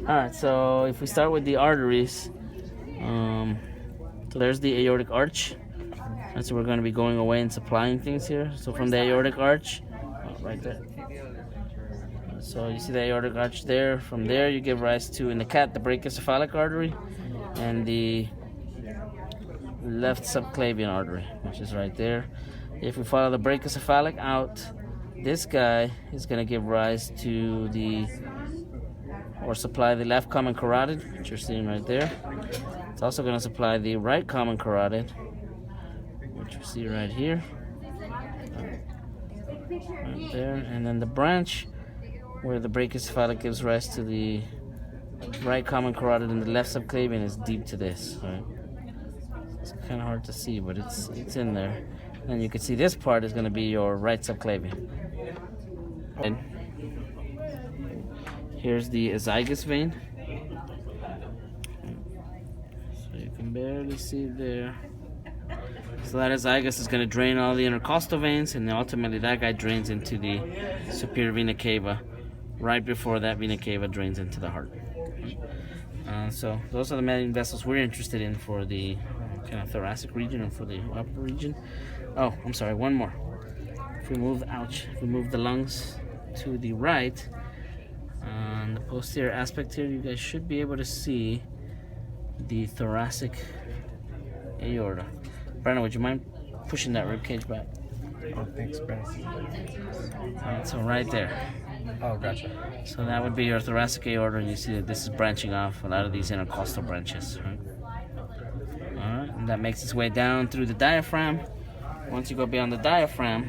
Alright, so if we start with the arteries, so there's the aortic arch. And so we're going to be going away and supplying things here. So from the aortic arch, right there. So you see the aortic arch there. From there, you give rise to, in the cat, the brachiocephalic artery and the left subclavian artery, which is right there. If we follow the brachiocephalic out, this guy is going to give rise to or supply the left common carotid, which you're seeing right there. It's also going to supply the right common carotid, which you see right here, right there. And then the branch where the brachiocephalic gives rise to the right common carotid and the left subclavian is deep to this, right? It's kind of hard to see, but it's in there. And you can see this part is going to be your right subclavian. And here's the azygous vein. So you can barely see it there. So that azygous is going to drain all the intercostal veins, and then ultimately that guy drains into the superior vena cava right before that vena cava drains into the heart. So those are the main vessels we're interested in for the kind of thoracic region and for the upper region. Oh, I'm sorry, one more. If we move the lungs to the right, on the posterior aspect here, you guys should be able to see the thoracic aorta. Brandon, would you mind pushing that rib cage back? Oh, thanks, Brandon. Alright, so right there. Oh, gotcha. So that would be your thoracic aorta, and you see that this is branching off a lot of these intercostal branches, right? Alright, and that makes its way down through the diaphragm. Once you go beyond the diaphragm,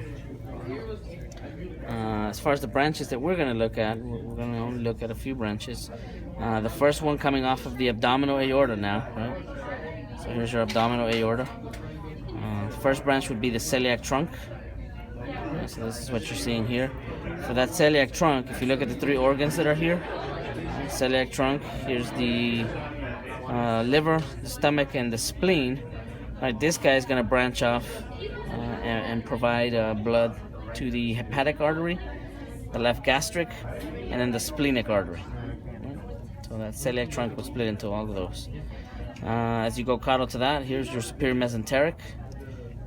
as far as the branches that we're going to look at, we're going to only look at a few branches. The first one coming off of the abdominal aorta now, right? So here's your abdominal aorta. First branch would be the celiac trunk. Okay, so this is what you're seeing here. For that celiac trunk, if you look at the three organs that are here, celiac trunk, here's the liver, the stomach, and the spleen. Right, this guy is going to branch off and provide blood to the hepatic artery, the left gastric, and then the splenic artery. So that celiac trunk will split into all of those. As you go caudal to that, here's your superior mesenteric,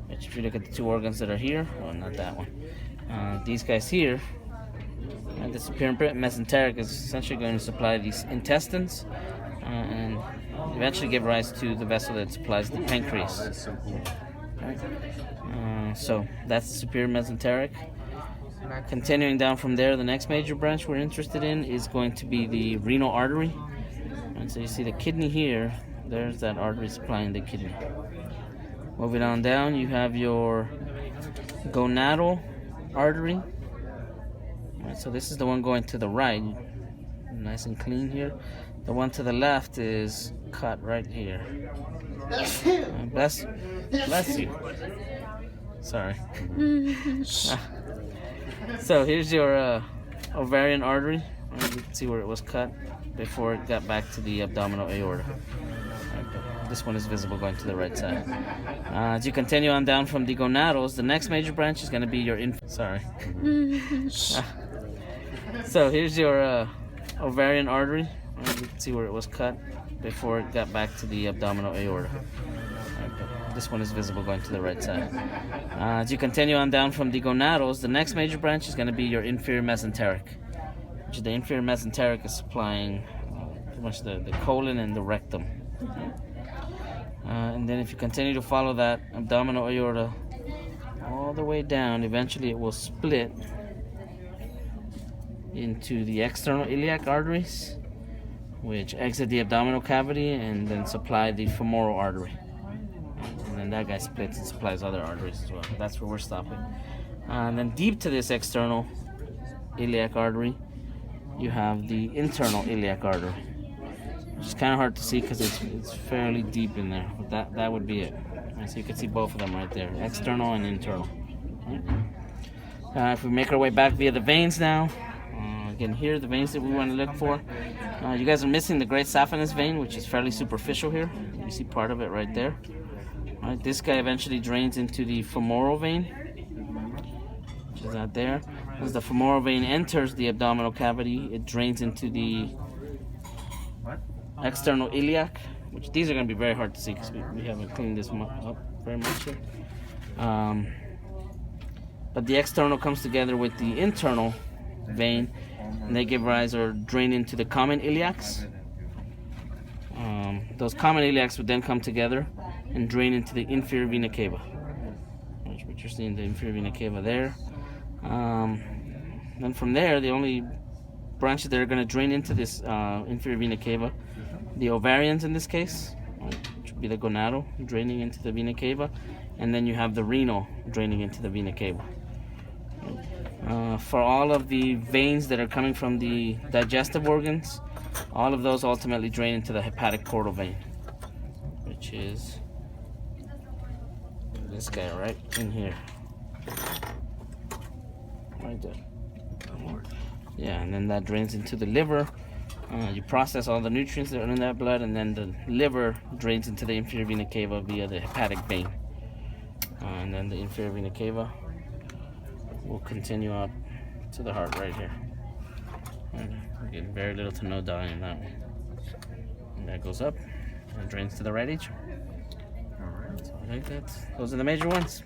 which if you look at the two organs that are here, well, not that one. These guys here, the superior mesenteric is essentially going to supply these intestines and eventually give rise to the vessel that supplies the pancreas. That's so cool. So that's the superior mesenteric. Continuing down from there, the next major branch we're interested in is going to be the renal artery. And so you see the kidney here, there's that artery supplying the kidney. Moving on down, you have your gonadal artery. Right, so this is the one going to the right, nice and clean here. The one to the left is cut right here. Bless you. Sorry. So here's your ovarian artery. You can see where it was cut before it got back to the abdominal aorta. This one is visible going to the right side. As you continue on down from the gonadals, the next major branch is going to be your So here's your ovarian artery. You can see where it was cut before it got back to the abdominal aorta. This one is visible going to the right side. As you continue on down from the gonadals, the next major branch is going to be your inferior mesenteric, which is the inferior mesenteric is supplying pretty much the colon and the rectum. And then if you continue to follow that abdominal aorta all the way down, eventually it will split into the external iliac arteries, which exit the abdominal cavity and then supply the femoral artery. And then that guy splits and supplies other arteries as well. That's where we're stopping. And then deep to this external iliac artery, you have the internal iliac artery, which is kind of hard to see because it's fairly deep in there. But that would be it. And so you can see both of them right there, external and internal. If we make our way back via the veins now, again here, the veins that we want to look for. You guys are missing the great saphenous vein, which is fairly superficial here. You see part of it right there. Right, this guy eventually drains into the femoral vein, which is out there. As the femoral vein enters the abdominal cavity, it drains into the external iliac, which these are going to be very hard to see because we haven't cleaned this up very much yet. But the external comes together with the internal vein, and they give rise or drain into the common iliacs. Those common iliacs would then come together and drain into the inferior vena cava, which you're seeing the inferior vena cava there. Then from there, the only branches that are going to drain into this inferior vena cava, the ovarians in this case, which would be the gonadal draining into the vena cava, and then you have the renal draining into the vena cava. For all of the veins that are coming from the digestive organs, all of those ultimately drain into the hepatic portal vein, which is this guy right in here. Right there. Yeah, and then that drains into the liver. You process all the nutrients that are in that blood, and then the liver drains into the inferior vena cava via the hepatic vein. And then the inferior vena cava will continue up to the heart right here. And we're getting very little to no dye in that one. And that goes up and drains to the right atrium. Alright, so I think those are the major ones.